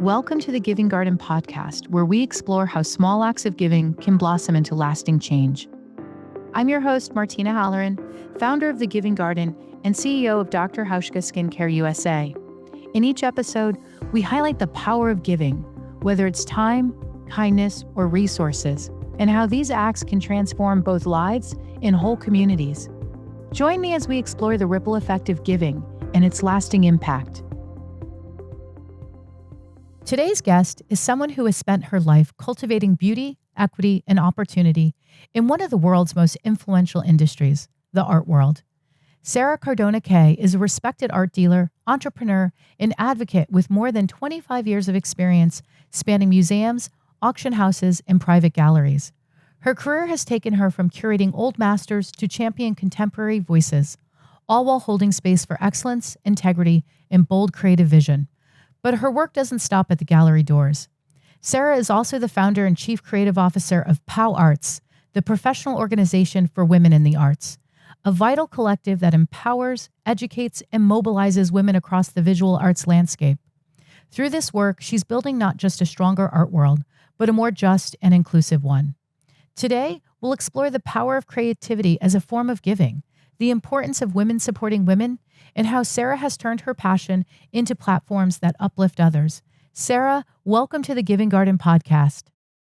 Welcome to the Giving Garden podcast, where we explore how small acts of giving can blossom into lasting change. I'm your host, Martina Halloran, founder of The Giving Garden and CEO of Dr. Hauschka Skincare USA. In each episode, we highlight the power of giving, whether it's time, kindness, or resources, and how these acts can transform both lives and whole communities. Join me as we explore the ripple effect of giving and its lasting impact. Today's guest is someone who has spent her life cultivating beauty, equity, and opportunity in one of the world's most influential industries, the art world. Sara Cardona Kay is a respected art dealer, entrepreneur, and advocate with more than 25 years of experience spanning museums, auction houses, and private galleries. Her career has taken her from curating old masters to champion contemporary voices, all while holding space for excellence, integrity, and bold creative vision. But her work doesn't stop at the gallery doors. Sara is also the founder and chief creative officer of POWarts, the professional organization for women in the arts, a vital collective that empowers, educates, and mobilizes women across the visual arts landscape. Through this work, she's building not just a stronger art world, but a more just and inclusive one. Today, we'll explore the power of creativity as a form of giving, the importance of women supporting women, and how Sara has turned her passion into platforms that uplift others. Sara, welcome to the Giving Garden podcast.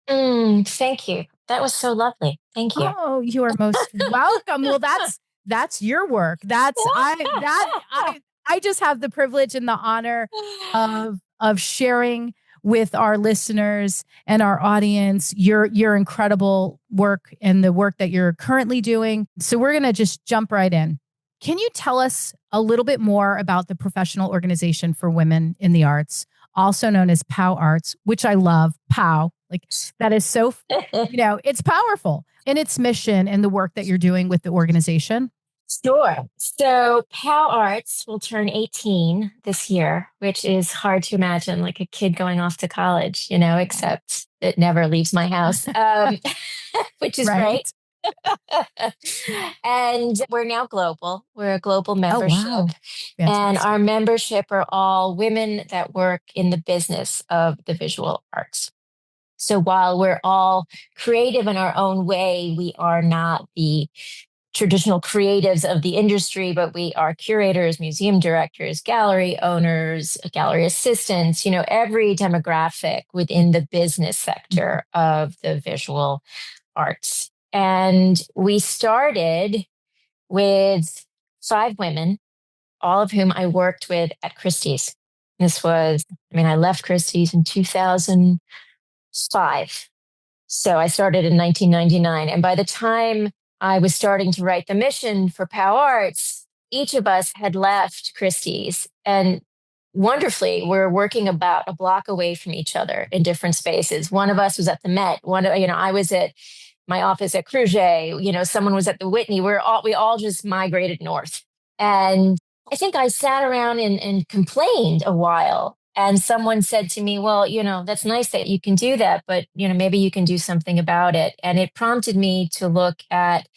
Thank you. That was so lovely. Thank you. Oh, you are most welcome. Well, that's your work. I just have the privilege and the honor of sharing with our listeners and our audience your incredible work and the work that you're currently doing. So we're going to just jump right in. Can you tell us a little bit more about the professional organization for women in the arts, also known as POWarts, which I love, POW, like that is so, it's powerful in its mission and the work that you're doing with the organization? Sure. So POWarts will turn 18 this year, which is hard to imagine, like a kid going off to college, except it never leaves my house, which is Right. great. And we're now global. We're a global membership. Oh, wow. And Fantastic. our membership are all women that work in the business of the visual arts. So while we're all creative in our own way, we are not the traditional creatives of the industry, but we are curators, museum directors, gallery owners, gallery assistants, every demographic within the business sector of the visual arts. And we started with 5 women, all of whom I worked with at Christie's. I left Christie's in 2005. So I started in 1999. And by the time I was starting to write the mission for POWarts, each of us had left Christie's. And wonderfully, we're working about a block away from each other in different spaces. One of us was at the Met. I was at my office at Creuset. Someone was at the Whitney. We all just migrated north. And I think I sat around and complained a while. And someone said to me, well, that's nice that you can do that, but, maybe you can do something about it. And it prompted me to look at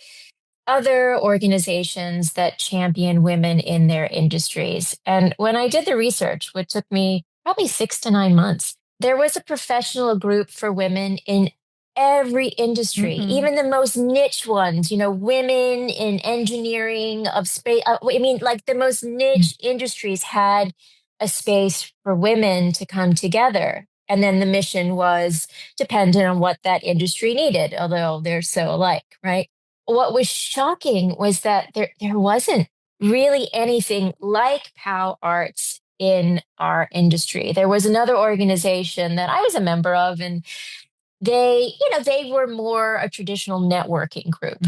other organizations that champion women in their industries. And when I did the research, which took me probably 6 to 9 months, there was a professional group for women in every industry, even the most niche ones, women in engineering of space. The most niche industries had a space for women to come together. And then the mission was dependent on what that industry needed, although they're so alike, right? What was shocking was that there wasn't really anything like POWarts in our industry. There was another organization that I was a member of, and they were more a traditional networking group.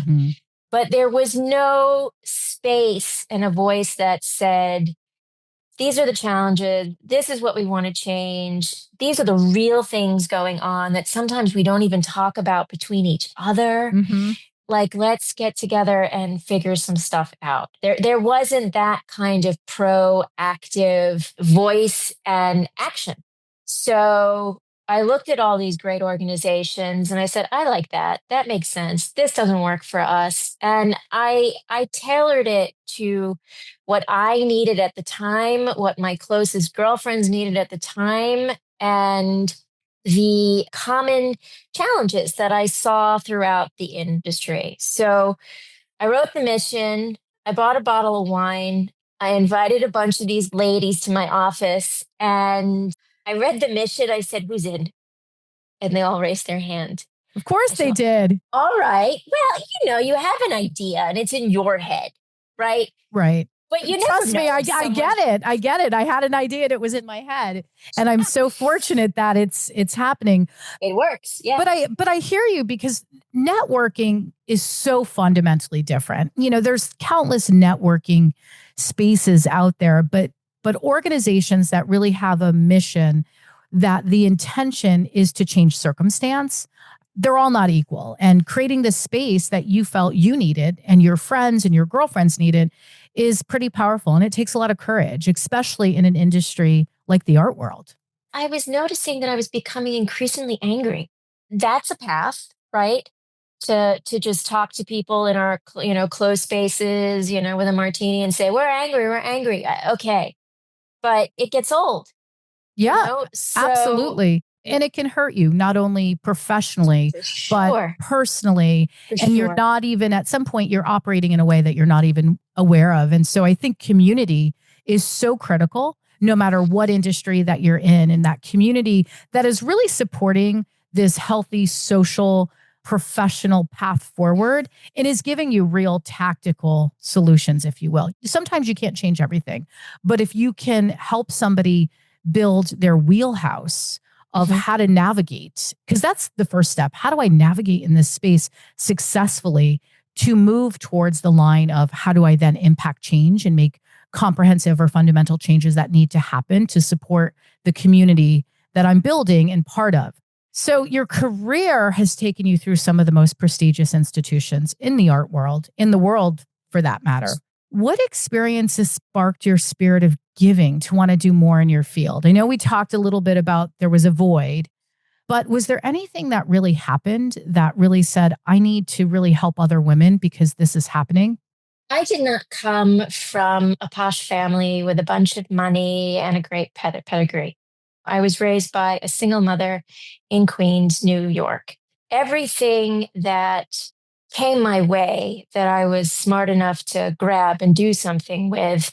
But there was no space and a voice that said, these are the challenges. This is what we want to change. These are the real things going on that sometimes we don't even talk about between each other. Like, let's get together and figure some stuff out. There wasn't that kind of proactive voice and action. So I looked at all these great organizations and I said, I like that. That makes sense. This doesn't work for us. And I tailored it to what I needed at the time, what my closest girlfriends needed at the time. and the common challenges that I saw throughout the industry. So I wrote the mission. I bought a bottle of wine. I invited a bunch of these ladies to my office and I read the mission. I said, "Who's in?" And they all raised their hand. Of course I they said, did. "All right. Well, you have an idea and it's in your head, right? Right. But you never Trust me, know I if someone, get it. I get it. I had an idea and it was in my head. And I'm so fortunate that it's happening. it works." Yeah. But I hear you because networking is so fundamentally different. There's countless networking spaces out there, but organizations that really have a mission that the intention is to change circumstance, they're all not equal. And creating this space that you felt you needed and your friends and your girlfriends needed is pretty powerful. And it takes a lot of courage, especially in an industry like the art world. I was noticing that I was becoming increasingly angry. That's a path, right? To just talk to people in our closed spaces, with a martini and say, "We're angry, we're angry." Okay, but it gets old, Yeah, so absolutely. And it can hurt you, not only professionally, for but sure, personally. for And you're sure. not even at some point, you're operating in a way that you're not even aware of. And so I think community is so critical, no matter what industry that you're in, and that community that is really supporting this healthy social professional path forward and is giving you real tactical solutions, if you will. Sometimes you can't change everything, but if you can help somebody build their wheelhouse of Mhm. how to navigate, because that's the first step. How do I navigate in this space successfully to move towards the line of how do I then impact change and make comprehensive or fundamental changes that need to happen to support the community that I'm building and part of? So, your career has taken you through some of the most prestigious institutions in the art world, in the world for that matter. What experiences sparked your spirit of giving to want to do more in your field? I know we talked a little bit about there was a void, but was there anything that really happened that really said, I need to really help other women because this is happening? I did not come from a posh family with a bunch of money and a great pedigree. I was raised by a single mother in Queens, New York. Everything that came my way that I was smart enough to grab and do something with,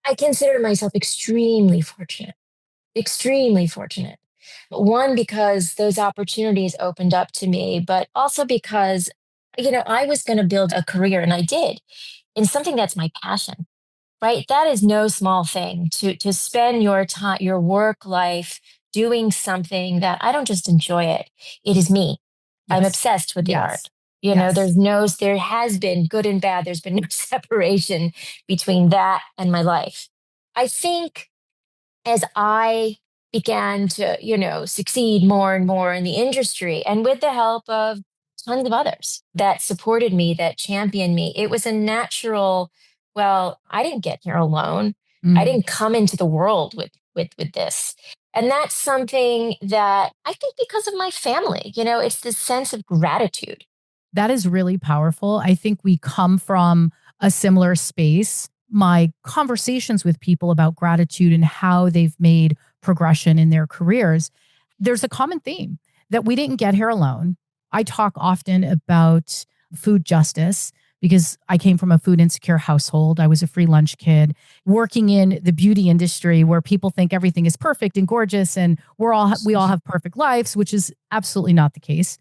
I consider myself extremely fortunate, extremely fortunate. One, because those opportunities opened up to me, but also because, I was going to build a career and I did in something that's my passion, right? That is no small thing to spend your time, your work life doing something that I don't just enjoy it. It is me. I'm Yes. obsessed with the Yes. art. Yes. There has been good and bad. There's been no separation between that and my life. I think as I began to, succeed more and more in the industry and with the help of tons of others that supported me, that championed me, it was a natural, well, I didn't get here alone. I Mm. didn't come into the world with this. And that's something that I think because of my family, it's this sense of gratitude. That is really powerful. I think we come from a similar space. My conversations with people about gratitude and how they've made progression in their careers, there's a common theme that we didn't get here alone. I talk often about food justice because I came from a food insecure household. I was a free lunch kid working in the beauty industry where people think everything is perfect and gorgeous and we all have perfect lives, which is absolutely not the case.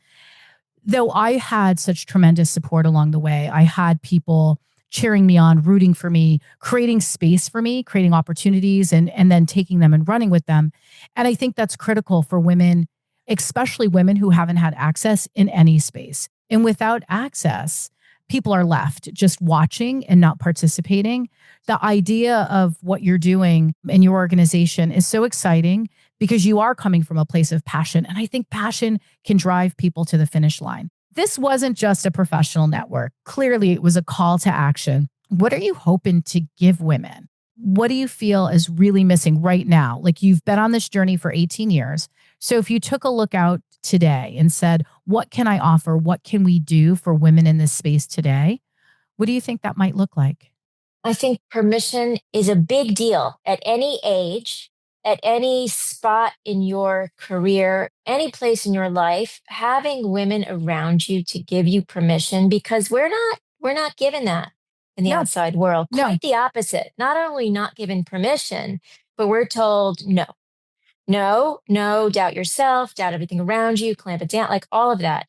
Though I had such tremendous support along the way, I had people cheering me on, rooting for me, creating space for me, creating opportunities and then taking them and running with them. And I think that's critical for women, especially women who haven't had access in any space. And without access, people are left just watching and not participating. The idea of what you're doing in your organization is so exciting because you are coming from a place of passion. And I think passion can drive people to the finish line. This wasn't just a professional network. Clearly, it was a call to action. What are you hoping to give women? What do you feel is really missing right now? Like, you've been on this journey for 18 years. So if you took a look out today and said, what can I offer? What can we do for women in this space today? What do you think that might look like? I think permission is a big deal at any age at any spot in your career, any place in your life, having women around you to give you permission, because we're not given that in the No, outside world. no. Quite the opposite. Not only not given permission, but we're told no, no, no, doubt yourself, doubt everything around you, clamp it down, like all of that.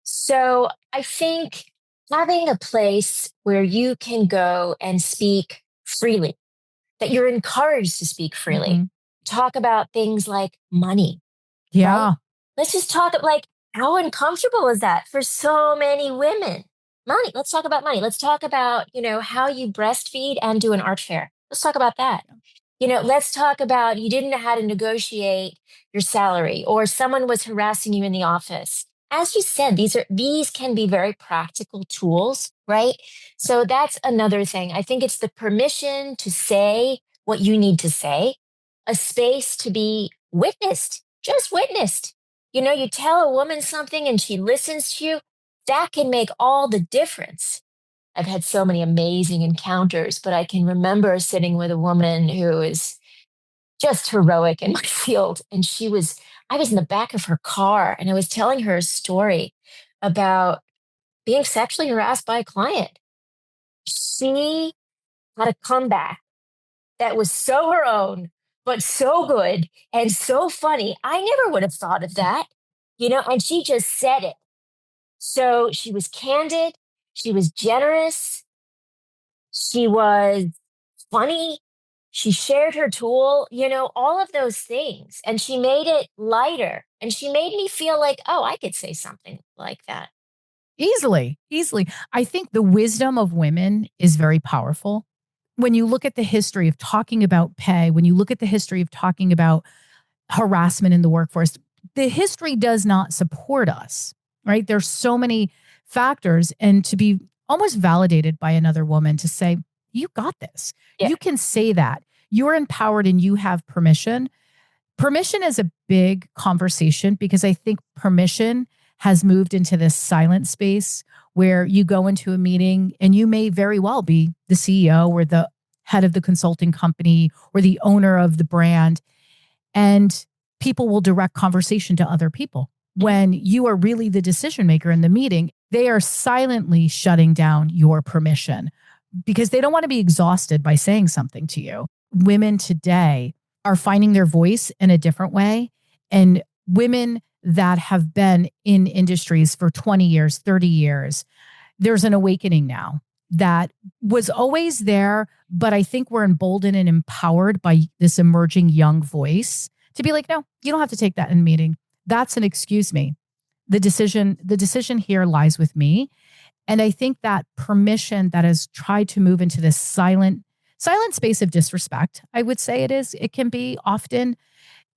So I think having a place where you can go and speak freely, that you're encouraged to speak freely, Hmm. talk about things like money, right? Yeah. Let's just talk like how uncomfortable is that for so many women? Money. Let's talk about money. Let's talk about, how you breastfeed and do an art fair. Let's talk about that. Let's talk about you didn't know how to negotiate your salary or someone was harassing you in the office. As you said, these can be very practical tools, right? So that's another thing. I think it's the permission to say what you need to say, a space to be witnessed, just witnessed. You tell a woman something and she listens to you, that can make all the difference. I've had so many amazing encounters, but I can remember sitting with a woman who is just heroic in my field. And I was in the back of her car and I was telling her a story about being sexually harassed by a client. She had a comeback that was so her own, but so good and so funny. I never would have thought of that, and she just said it. So she was candid, she was generous, she was funny. She shared her tool, all of those things. And she made it lighter. And she made me feel like, oh, I could say something like that. Easily, easily. I think the wisdom of women is very powerful. When you look at the history of talking about pay, when you look at the history of talking about harassment in the workforce, the history does not support us, right? There's so many factors. And to be almost validated by another woman to say, you got this, Yeah. you can say that, you're empowered and you have permission. Permission is a big conversation because I think permission has moved into this silent space where you go into a meeting and you may very well be the CEO or the head of the consulting company or the owner of the brand. And people will direct conversation to other people. When you are really the decision maker in the meeting, they are silently shutting down your permission because they don't want to be exhausted by saying something to you. Women today are finding their voice in a different way. And women that have been in industries for 20 years, 30 years, there's an awakening now that was always there. But I think we're emboldened and empowered by this emerging young voice to be like, no, you don't have to take that in meeting. That's an excuse me. The decision here lies with me. And I think that permission that has tried to move into this silent space of disrespect, I would say it can be often,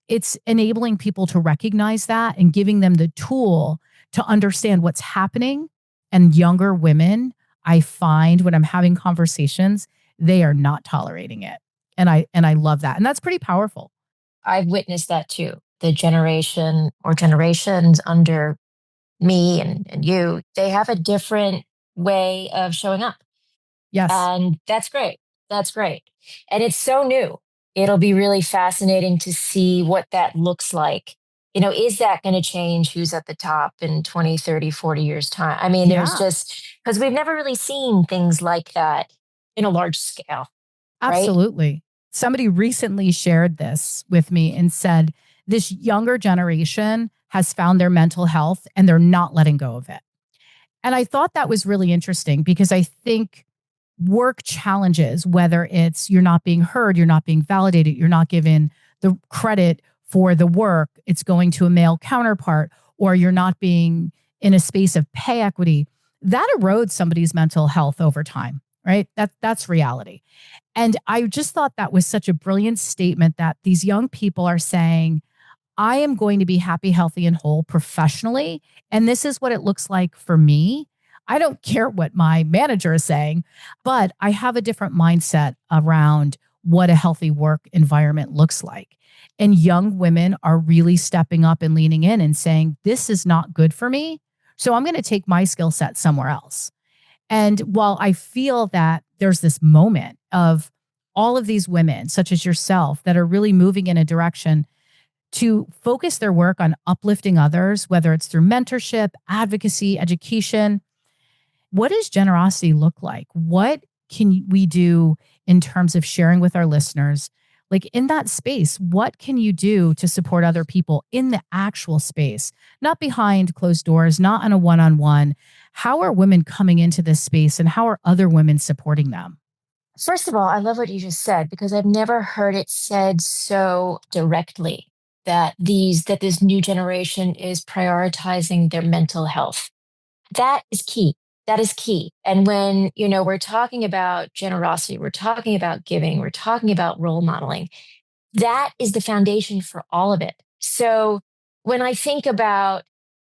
it's enabling people to recognize that and giving them the tool to understand what's happening. And younger women, I find when I'm having conversations, they are not tolerating it. And I love that. And that's pretty powerful. I've witnessed that too. The generation or generations under me and you, they have a different way of showing up. Yes. And that's great. That's great. And it's so new. It'll be really fascinating to see what that looks like. Is that going to change who's at the top in 20, 30, 40 years' time? I mean, there's Yeah, just because we've never really seen things like that in a large scale, right? absolutely. Somebody recently shared this with me and said, this younger generation has found their mental health and they're not letting go of it. And I thought that was really interesting because I think work challenges, whether it's you're not being heard, you're not being validated, you're not given the credit for the work, it's going to a male counterpart, or you're not being in a space of pay equity, that erodes somebody's mental health over time, right? That's reality. And I just thought that was such a brilliant statement that these young people are saying, I am going to be happy, healthy, and whole professionally. And this is what it looks like for me. I don't care what my manager is saying, but I have a different mindset around what a healthy work environment looks like. And young women are really stepping up and leaning in and saying, this is not good for me. So I'm going to take my skill set somewhere else. And while I feel that there's this moment of all of these women, such as yourself, that are really moving in a direction to focus their work on uplifting others, whether it's through mentorship, advocacy, education. What does generosity look like? What can we do in terms of sharing with our listeners? Like in that space, what can you do to support other people in the actual space, not behind closed doors, not on a one on one? How are women coming into this space and how are other women supporting them? First of all, I love what you just said because I've never heard it said so directly that this new generation is prioritizing their mental health. That is key. That is key. And when, we're talking about generosity, we're talking about giving, we're talking about role modeling, that is the foundation for all of it. So when I think about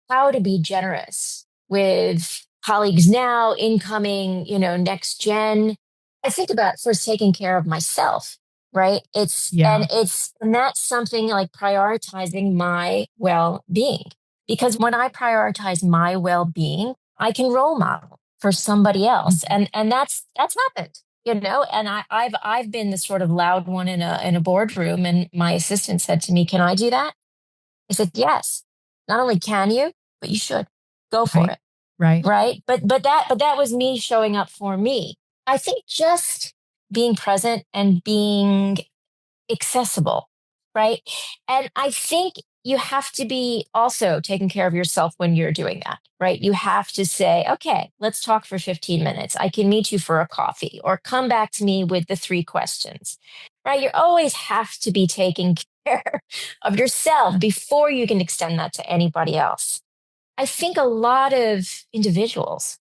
how to be generous with colleagues now, incoming, next gen, I think about first taking care of myself, right? Yeah. And that's something like prioritizing my well-being. Because when I prioritize my well-being, I can role model for somebody else. Mhm. And that's happened, and I've been the sort of loud one in a boardroom, and my assistant said to me, "Can I do that?" I said, "Yes. Not only can you, but you should go for Right. it." Right. Right. But that was me showing up for me. I think just being present and being accessible. Right. And I think you have to be also taking care of yourself when you're doing that. Right. You have to say, okay, let's talk for 15 minutes. I can meet you for a coffee or come back to me with the 3 questions. Right. You always have to be taking care of yourself Yeah. before you can extend that to anybody else. I think a lot of individuals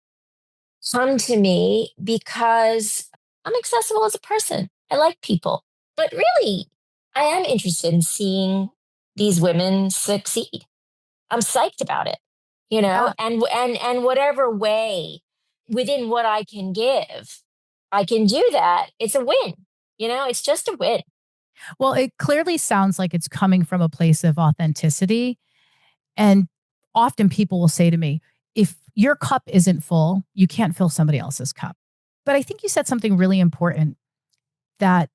come to me because I'm accessible as a person. I like people. But really, I am interested in seeing these women succeed. I'm psyched about it, Yeah. and whatever way within what I can give, I can do that. It's a win. It's just a win. Well, it clearly sounds like it's coming from a place of authenticity. And often people will say to me, if your cup isn't full, you can't fill somebody else's cup. But I think you said something really important, that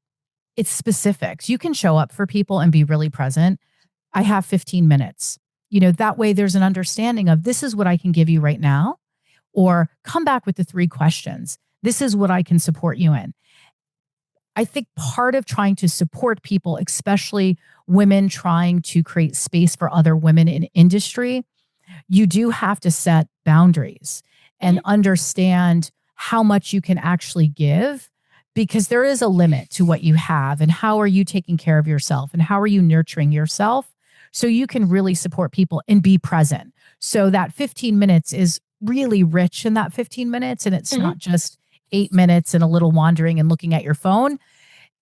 it's specifics. You can show up for people and be really present. I have 15 minutes. That way there's an understanding of this is what I can give you right now, or come back with the 3 questions. This is what I can support you in. I think part of trying to support people, especially women trying to create space for other women in industry, you do have to set boundaries and Mhm. understand how much you can actually give, because there is a limit to what you have, and how are you taking care of yourself and how are you nurturing yourself so you can really support people and be present. So that 15 minutes is really rich in that 15 minutes, and it's Mhm. not just 8 minutes and a little wandering and looking at your phone.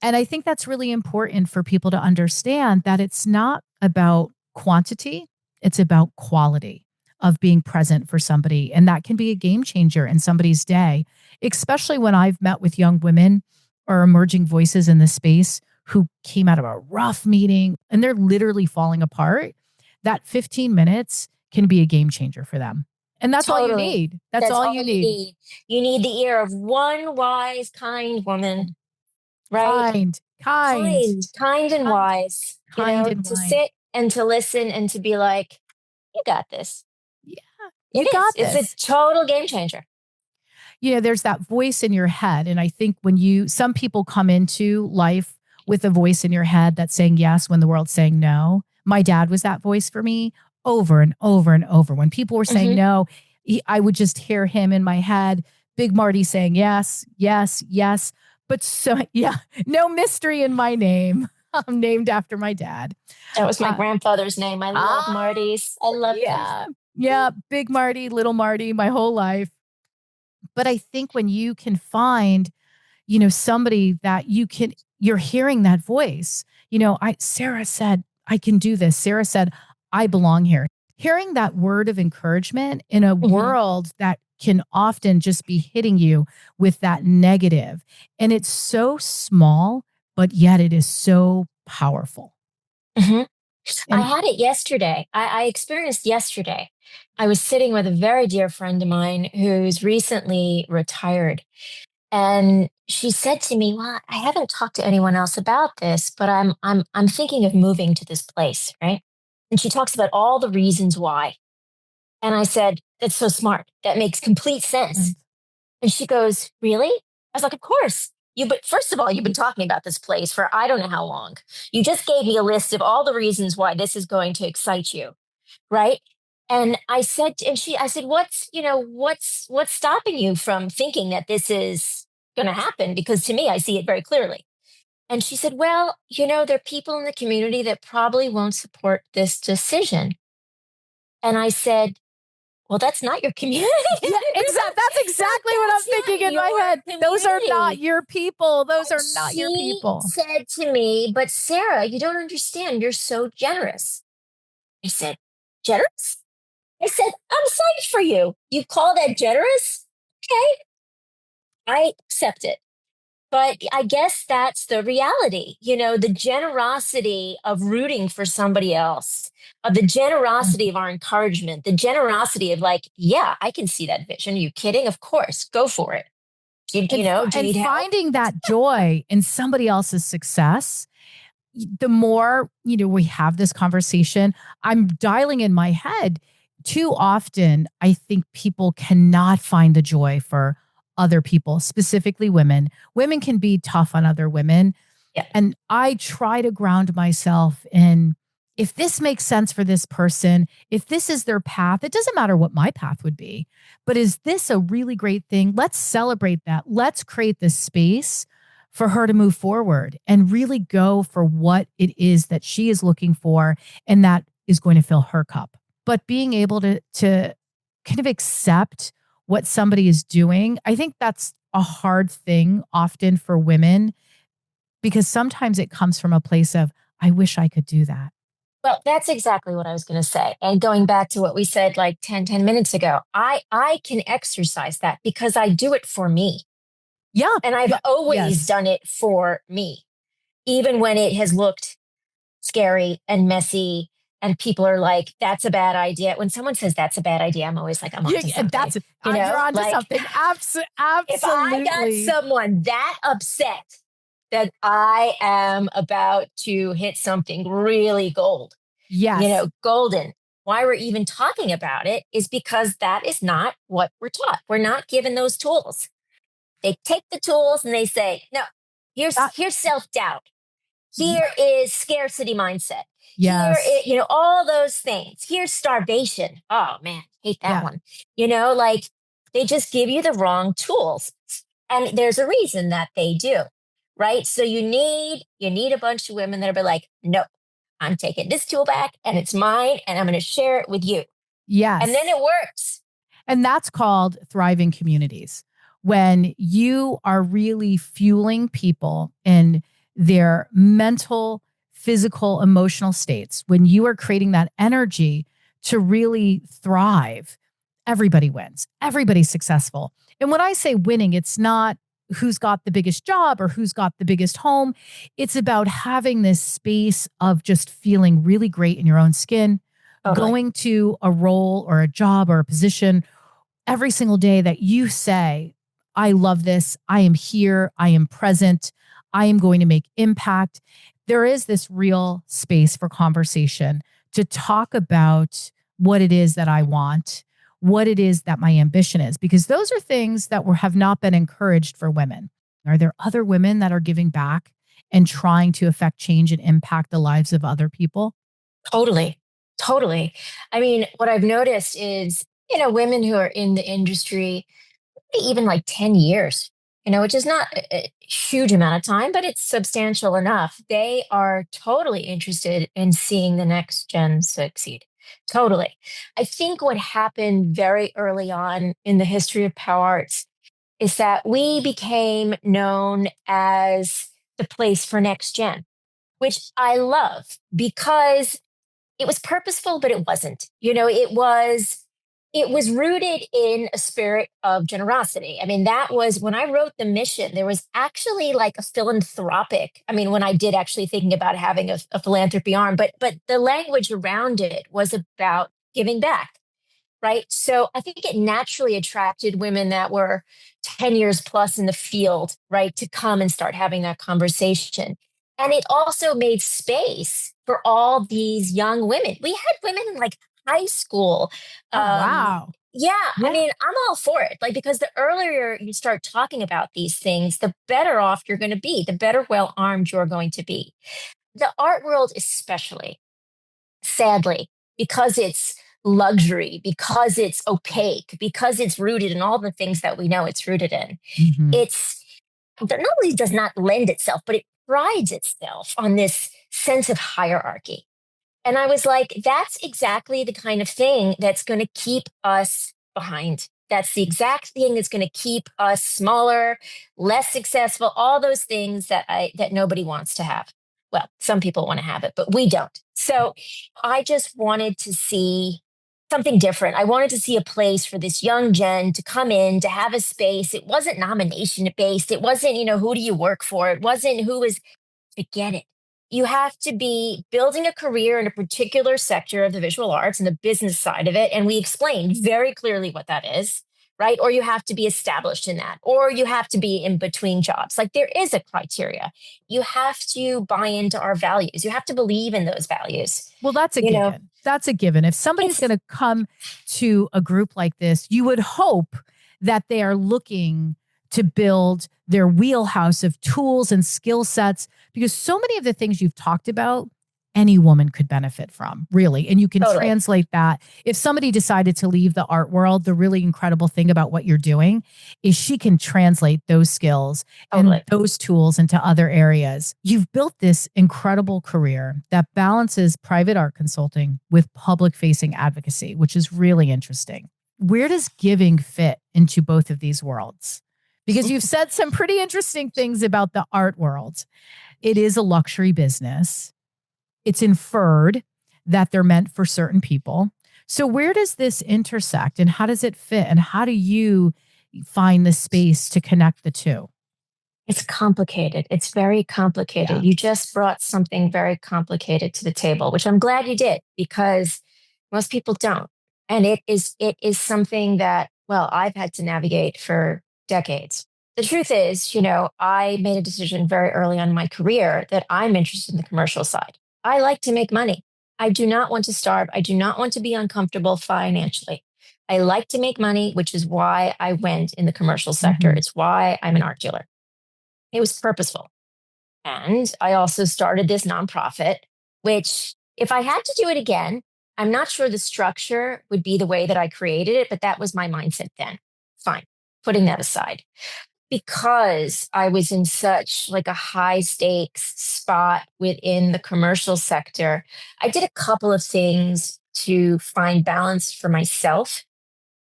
And I think that's really important for people to understand, that it's not about quantity, it's about quality of being present for somebody. And that can be a game changer in somebody's day, especially when I've met with young women or emerging voices in the space who came out of a rough meeting and they're literally falling apart. That 15 minutes can be a game changer for them. And that's all you Totally. need. That's That's all all you you need. need. You need the ear of one wise, kind woman, right? Kind, kind, Kind and kind, wise, kind and to kind. sit and to listen and to be like, you got this. Yeah, It you is. got It's a this. total game changer. There's that voice in your head. And I think some people come into life with a voice in your head that's saying yes when the world's saying no. My dad was that voice for me over and over and over. When people were saying Hmm. no, I would just hear him in my head, Big Marty saying yes, yes, yes. But so, yeah, no mystery in my name. I'm named after my dad. That was my Uh, grandfather's name. I love ah, Marty's. I love them. yeah, yeah, Big Marty, Little Marty, my whole life. But I think when you can find, somebody that you're hearing that voice, Sarah said, I can do this. Sarah said, I belong here. Hearing that word of encouragement in a Hmm. world that can often just be hitting you with that negative. And it's so small, but yet it is so powerful. Hmm. I And had it yesterday. I experienced yesterday. I was sitting with a very dear friend of mine who's recently retired. And she said to me, "Well, I haven't talked to anyone else about this, but I'm thinking of moving to this place, right?" And she talks about all the reasons why. And I said, "That's so smart. That makes complete sense." And And she goes, "Really?" I was like, "Of course. But first of all, you've been talking about this place for I don't know how long. You just gave me a list of all the reasons why this is going to excite you, right?" And I said, what's stopping you from thinking that this is going to happen? Because to me, I see it very clearly. And she said, "Well, there are people in the community that probably won't support this decision." And I said, "Well, that's not your community." yeah, exactly. That's exactly what I'm That's not thinking in my your head. Those are not community. your people. Those And are not your she people. said to me, "But Sarah, you don't understand. You're so generous." I said, "Generous?" I said, "I'm psyched for you. You call that generous? Okay, I accept it." But I guess that's the reality, the generosity of rooting for somebody else, of the Mm. generosity of our encouragement, the generosity of like, yeah, I can see that vision. Are you kidding? Of course, go for it. Do you And need help? finding that joy in somebody else's success, the more, we have this conversation, I'm dialing in my head. Too often, I think people cannot find the joy for other people, specifically women. Women can be tough on other women. Yeah. And I try to ground myself in, if this makes sense for this person, if this is their path, it doesn't matter what my path would be, but is this a really great thing? Let's celebrate that. Let's create this space for her to move forward and really go for what it is that she is looking for and that is going to fill her cup. But being able to kind of accept what somebody is doing, I think that's a hard thing often for women, because sometimes it comes from a place of, I wish I could do that. Well, that's exactly what I was going to say. And going back to what we said like 10 minutes ago, I can exercise that because I do it for me. Yeah. And I've Yeah. always Yes. done it for me, even when it has looked scary and messy. And people are like, "That's a bad idea." When someone says that's a bad idea, I'm always like, I'm Yeah, onto and something. that's you're onto Like something. if I got Absolutely. someone that upset that I am about to hit something really Yes. golden. Why we're even talking about it is because that is not what we're taught. We're not given those tools. They take the tools and they say, "No, That here's self-doubt. Here is scarcity mindset. Here yes. is, all those things. Here's starvation." Oh man, hate that Yeah. one. Like they just give you the wrong tools. And there's a reason that they do. Right? So you need a bunch of women that are like, "No, I'm taking this tool back and it's mine and I'm going to share it with you." And then Yes. it works. And that's called thriving communities. When you are really fueling people in their mental, physical, emotional states, when you are creating that energy to really thrive, everybody wins, everybody's successful. And when I say winning, it's not who's got the biggest job or who's got the biggest home. It's about having this space of just feeling really great in your own skin, Totally. going to a role or a job or a position every single day that you say, I love this. I am here. I am present. I am going to make impact. There is this real space for conversation to talk about what it is that I want, what it is that my ambition is, because those are things that have not been encouraged for women. Are there other women that are giving back and trying to affect change and impact the lives of other people? Totally. Totally. I mean, what I've noticed is, women who are in the industry, even like 10 years, which is not a huge amount of time, but it's substantial enough. They are totally interested in seeing the next gen succeed. Totally. I think what happened very early on in the history of Pow Arts is that we became known as the place for next gen, which I love because it was purposeful, but it wasn't. It was rooted in a spirit of generosity. I mean, that was when I wrote the mission, there was actually like a philanthropic. I mean, when I did actually thinking about having a philanthropy arm, but the language around it was about giving back, right? So I think it naturally attracted women that were 10 years plus in the field, right, to come and start having that conversation. And it also made space for all these young women. We had women in like high school. Oh, Um, wow. yeah, I Yeah. mean, I'm all for it. Like, because the earlier you start talking about these things, the better off you're going to be, the better well armed you're going to be. The art world, especially, sadly, because it's luxury, because it's opaque, because it's rooted in all the things that we know it's rooted in, Hmm. it's that not only does not lend itself, but it prides itself on this sense of hierarchy. And I was like, that's exactly the kind of thing that's going to keep us behind. That's the exact thing that's going to keep us smaller, less successful, all those things that nobody wants to have. Well, some people want to have it, but we don't. So I just wanted to see something different. I wanted to see a place for this young gen to come in, to have a space. It wasn't nomination based. It wasn't, who do you work for? It wasn't who is Forget it. You have to be building a career in a particular sector of the visual arts and the business side of it. And we explained very clearly what that is, right? Or you have to be established in that, or you have to be in between jobs. Like there is a criteria. You have to buy into our values. You have to believe in those values. Well, that's a You know, given. That's a given. If somebody's it's going to come to a group like this, you would hope that they are looking to build their wheelhouse of tools and skill sets, because so many of the things you've talked about, any woman could benefit from, really. And you can totally, translate that. If somebody decided to leave the art world, the really incredible thing about what you're doing is she can translate those skills and totally. those tools into other areas. You've built this incredible career that balances private art consulting with public facing advocacy, which is really interesting. Where does giving fit into both of these worlds? Because you've said some pretty interesting things about the art world. It is a luxury business. It's inferred that they're meant for certain people. So where does this intersect and how does it fit? And how do you find the space to connect the two? It's complicated. It's very complicated. Yeah. You just brought something very complicated to the table, which I'm glad you did because most people don't. And it is something that, well, I've had to navigate for decades. The truth is, I made a decision very early on in my career that I'm interested in the commercial side. I like to make money. I do not want to starve. I do not want to be uncomfortable financially. I like to make money, which is why I went in the commercial sector. Hmm. It's why I'm an art dealer. It was purposeful. And I also started this nonprofit, which, if I had to do it again, I'm not sure the structure would be the way that I created it, but that was my mindset then. Fine, putting that aside. Because I was in such like a high stakes spot within the commercial sector, I did a couple of things to find balance for myself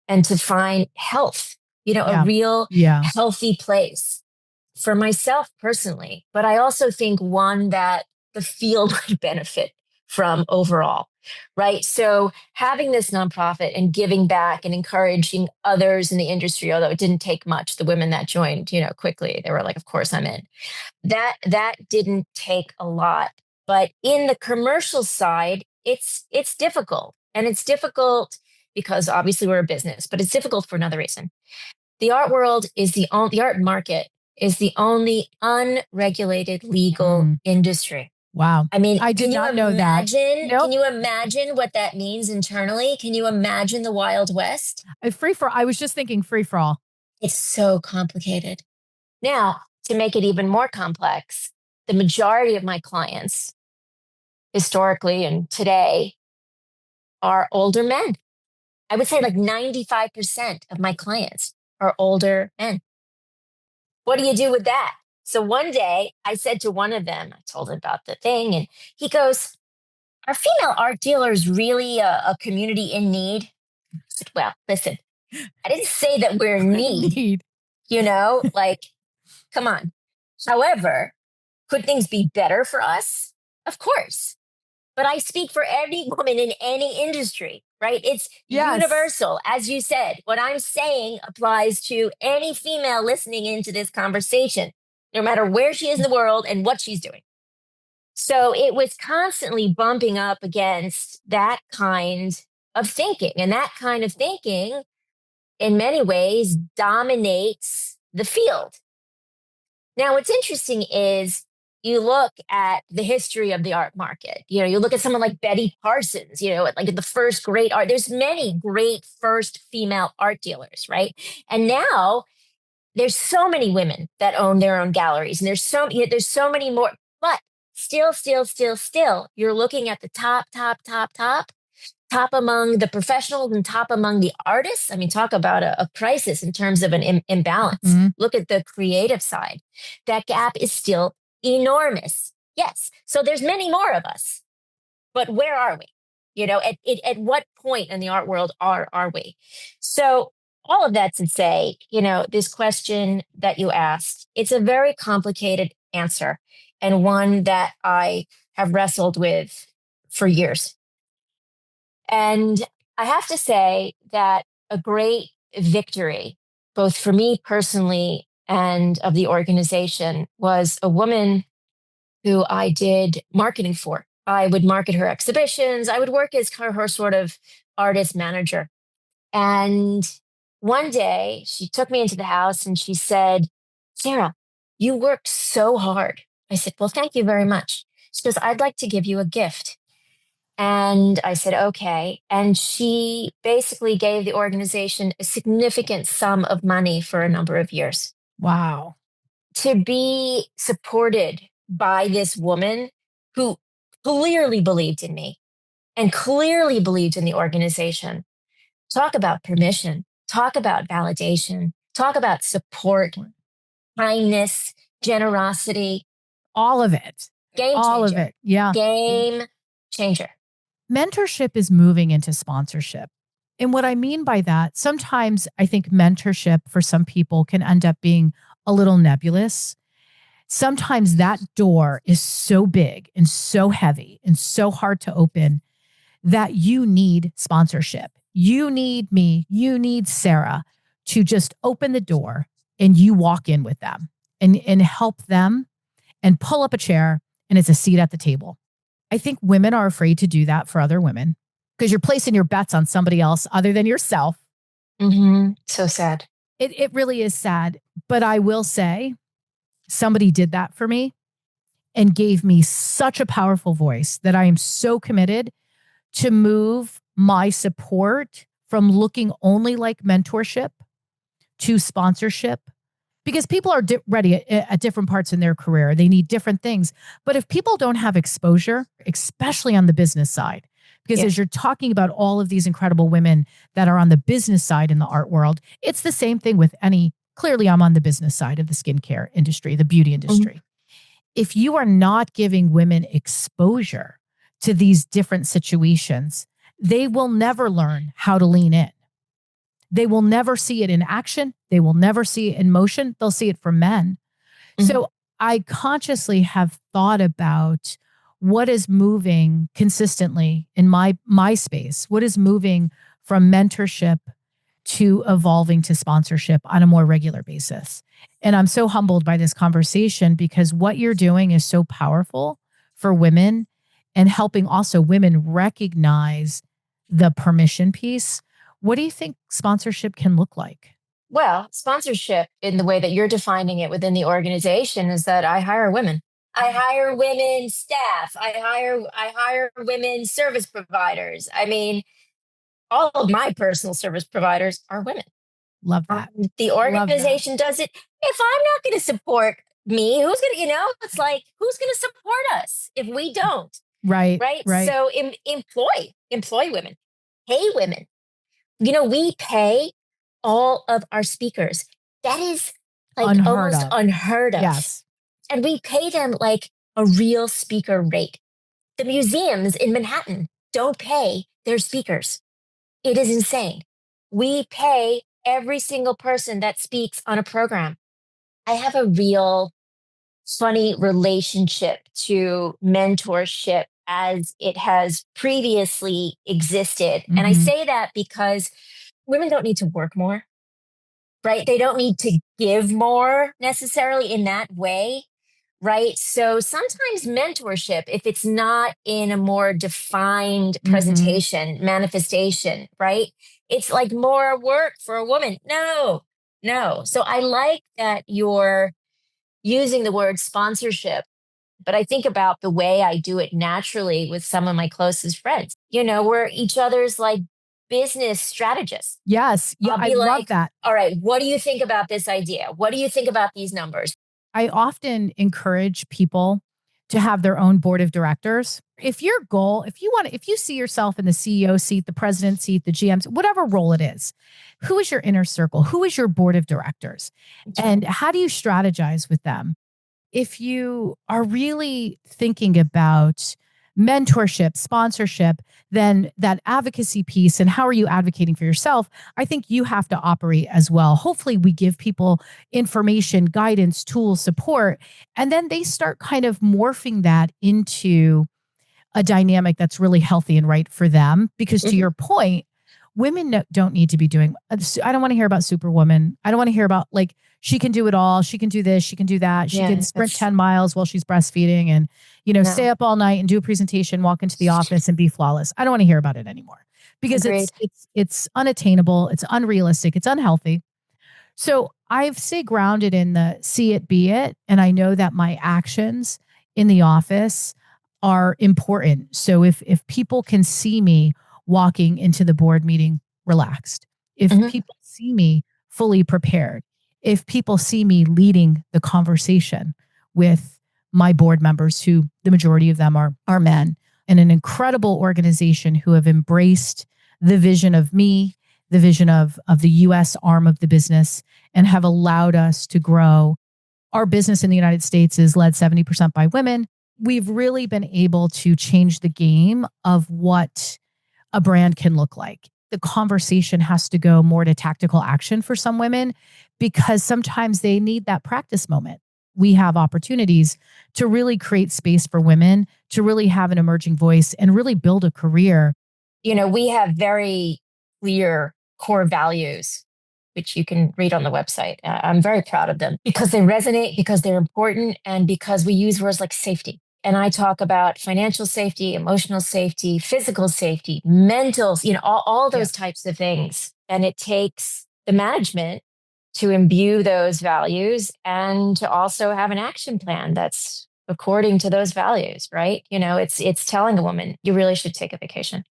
and to find health, a Yeah. real Yeah. healthy place for myself personally, but I also think one that the field would benefit from overall, right? So having this nonprofit and giving back and encouraging others in the industry, although it didn't take much, the women that joined, quickly, they were like, of course I'm in. That didn't take a lot. But in the commercial side, it's difficult. And it's difficult because obviously we're a business, but it's difficult for another reason. The art market is the only unregulated legal Mm. industry. Wow. I mean, I did can you not know that. imagine? Can Nope. you imagine what that means internally? Can you imagine the Wild West? Free for, I was just thinking free for all. It's so complicated. Now, to make it even more complex, the majority of my clients historically and today are older men. I would say like 95% of my clients are older men. What do you do with that? So one day I said to one of them, I told him about the thing, and he goes, are female art dealers really a community in need? I said, well, listen, I didn't say that we're in need, Need. like, come on. However, could things be better for us? Of course. But I speak for any woman in any industry, right? It's Yes. universal. As you said, what I'm saying applies to any female listening into this conversation, no matter where she is in the world and what she's doing. So it was constantly bumping up against that kind of thinking. And that kind of thinking in many ways dominates the field. Now, what's interesting is you look at the history of the art market. You look at someone like Betty Parsons, like the first great art. There's many great first female art dealers, right? And now there's so many women that own their own galleries, and there's so many more. But still, you're looking at the top among the professionals and top among the artists. I mean, talk about a crisis in terms of an imbalance. Mm-hmm. Look at the creative side. That gap is still enormous. Yes. So there's many more of us, but where are we? At what point in the art world are we? So all of that to say, this question that you asked, it's a very complicated answer and one that I have wrestled with for years. And I have to say that a great victory, both for me personally and of the organization, was a woman who I did marketing for. I would market her exhibitions. I would work as her sort of artist manager. And one day she took me into the house and she said, "Sara, you worked so hard." I said, "Well, thank you very much." She goes, "I'd like to give you a gift." And I said, "Okay." And she basically gave the organization a significant sum of money for a number of years. Wow. To be supported by this woman who clearly believed in me and clearly believed in the organization. Talk about permission, talk about validation, talk about support, kindness, generosity. All of it. Game All of changer. it. Yeah. Game changer. Mentorship is moving into sponsorship. And what I mean by that, sometimes I think mentorship for some people can end up being a little nebulous. Sometimes that door is so big and so heavy and so hard to open that you need sponsorship. You need me, you need Sara to just open the door and you walk in with them and help them and pull up a chair and it's a seat at the table. I think women are afraid to do that for other women because you're placing your bets on somebody else other than yourself. Mm-hmm. So sad. It really is sad. But I will say somebody did that for me and gave me such a powerful voice that I am so committed to move my support from looking only like mentorship to sponsorship, because people are ready at different parts in their career. They need different things. But if people don't have exposure, especially on the business side, because as you're talking about all of these incredible women that are on the business side in the art world, it's the same thing with clearly I'm on the business side of the skincare industry, the beauty industry. Mm-hmm. If you are not giving women exposure to these different situations, they will never learn how to lean in. They will never see it in action. They will never see it in motion. They'll see it from men. Mm-hmm. So I consciously have thought about what is moving consistently in my space, what is moving from mentorship to evolving to sponsorship on a more regular basis. And I'm so humbled by this conversation because what you're doing is so powerful for women and helping also women recognize the permission piece. What do you think sponsorship can look like? Well, sponsorship in the way that you're defining it within the organization is that I hire women. I hire women staff. I hire women service providers. I mean, all of my personal service providers are women. Love that. The organization does it. If I'm not going to support me, who's going to, it's like, who's going to support us if we don't? Right. So employ women, pay women. We pay all of our speakers. That is like almost unheard of. Yes. And we pay them like a real speaker rate. The museums in Manhattan don't pay their speakers. It is insane. We pay every single person that speaks on a program. I have a real funny relationship to mentorship as it has previously existed. Mm-hmm. And I say that because women don't need to work more, right? They don't need to give more necessarily in that way. right? So sometimes mentorship, if it's not in a more defined Hmm. presentation, manifestation, right? It's like more work for a woman. No, no. So I like that you're using the word sponsorship, but I think about the way I do it naturally with some of my closest friends. We're each other's like business strategists. Yes. Yeah, I'll I be love like, that. all right, what do you think about this idea? What do you think about these numbers? I often encourage people to have their own board of directors. If your goal, if you see yourself in the CEO seat, the president seat, the GM, whatever role it is, who is your inner circle? Who is your board of directors? That's right. And how do you strategize with them? If you are really thinking about mentorship, sponsorship, then that advocacy piece and how are you advocating for yourself, I think you have to operate as well. Hopefully, we give people information, guidance, tools, support, and then they start kind of morphing that into a dynamic that's really healthy and right for them. Because to Mhm. your point, women don't need to be doing, I don't want to hear about superwoman. I don't want to hear about like, she can do it all. She can do this. She can do that. She can Yeah, sprint that's 10 miles while she's breastfeeding and, stay no, up all night and do a presentation, walk into the office and be flawless. I don't want to hear about it anymore because agreed. it's unattainable. It's unrealistic. It's unhealthy. So I stay grounded in the see it, be it. And I know that my actions in the office are important. So if people can see me walking into the board meeting relaxed, if Mhm. people see me fully prepared, if people see me leading the conversation with my board members, who the majority of them are men, and an incredible organization who have embraced the vision of me, the vision of the US arm of the business, and have allowed us to grow. Our business in the United States is led 70% by women. We've really been able to change the game of what a brand can look like. The conversation has to go more to tactical action for some women because sometimes they need that practice moment. We have opportunities to really create space for women to really have an emerging voice and really build a career. We have very clear core values, which you can read on the website. I'm very proud of them because they resonate, because they're important, and because we use words like safety. And I talk about financial safety, emotional safety, physical safety, mental, all Yeah. those types of things. And it takes the management to imbue those values and to also have an action plan that's according to those values, right? It's telling a woman you really should take a vacation.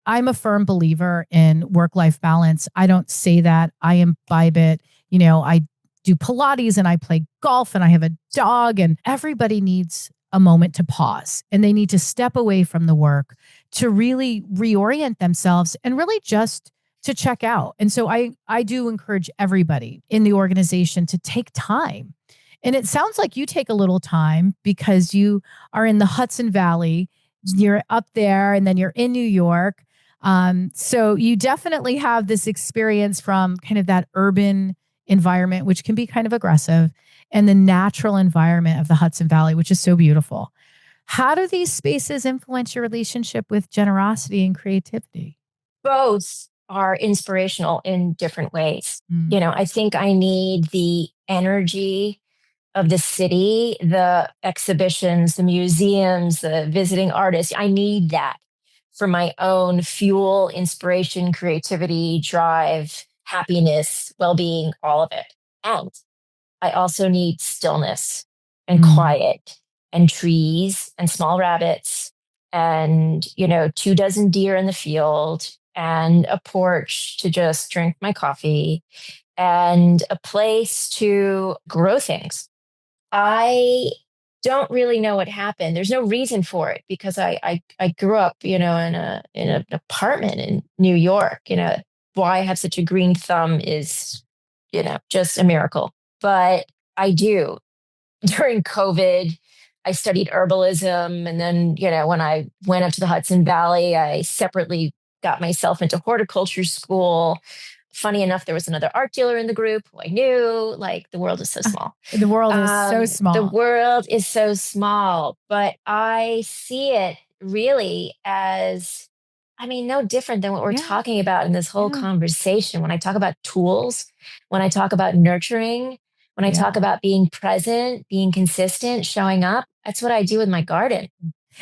I'm a firm believer in work life balance. I don't say that. I imbibe it. I do Pilates and I play golf and I have a dog, and everybody needs a moment to pause and they need to step away from the work to really reorient themselves and really just to check out. And so I do encourage everybody in the organization to take time. And it sounds like you take a little time because you are in the Hudson Valley. You're up there and then you're in New York. So you definitely have this experience from kind of that urban environment, which can be kind of aggressive, and the natural environment of the Hudson Valley, which is so beautiful. How do these spaces influence your relationship with generosity and creativity? Both are inspirational in different ways. Mm. I think I need the energy of the city, the exhibitions, the museums, the visiting artists. I need that for my own fuel, inspiration, creativity, drive, happiness, well being, all of it. And I also need stillness and Mm. quiet and trees and small rabbits and, 2 dozen deer in the field and a porch to just drink my coffee and a place to grow things. I don't really know what happened. There's no reason for it because I grew up, in an apartment in New York. Why I have such a green thumb is, just a miracle. But I do. During COVID, I studied herbalism. And then, when I went up to the Hudson Valley, I separately got myself into horticulture school. Funny enough, there was another art dealer in the group who I knew. Like, the world is so small. The world is so The small. world is so small, but I see it really as, no different than what we're Yeah. talking about in this whole Yeah. conversation. When I talk about tools, when I talk about nurturing, When I talk about being present, being consistent, showing up, that's what I do with my garden.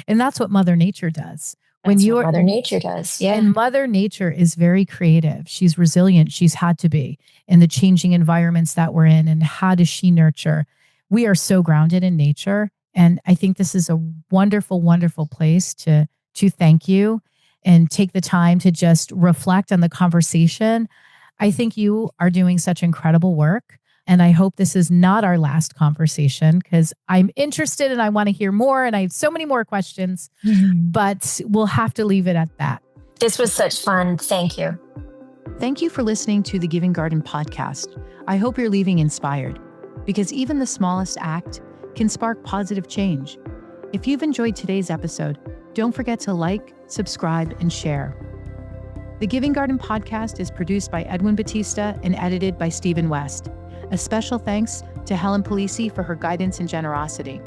And that's what Mother Nature does. That's what Mother Nature does. Yeah. And Mother Nature is very creative. She's resilient. She's had to be in the changing environments that we're in. And how does she nurture? We are so grounded in nature. And I think this is a wonderful, wonderful place to thank you and take the time to just reflect on the conversation. I think you are doing such incredible work. And I hope this is not our last conversation, because I'm interested and I want to hear more. And I have so many more questions, but we'll have to leave it at that. This was such fun. Thank you. Thank you for listening to the Giving Garden podcast. I hope you're leaving inspired, because even the smallest act can spark positive change. If you've enjoyed today's episode, don't forget to like, subscribe, and share. The Giving Garden podcast is produced by Edwin Batista and edited by Stephen West. A special thanks to Helen Polisi for her guidance and generosity.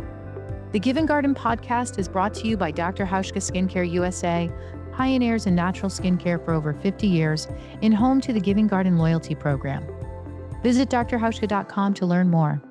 The Giving Garden podcast is brought to you by Dr. Hauschka Skincare USA, pioneers in natural skincare for over 50 years, and home to the Giving Garden loyalty program. Visit drhauschka.com to learn more.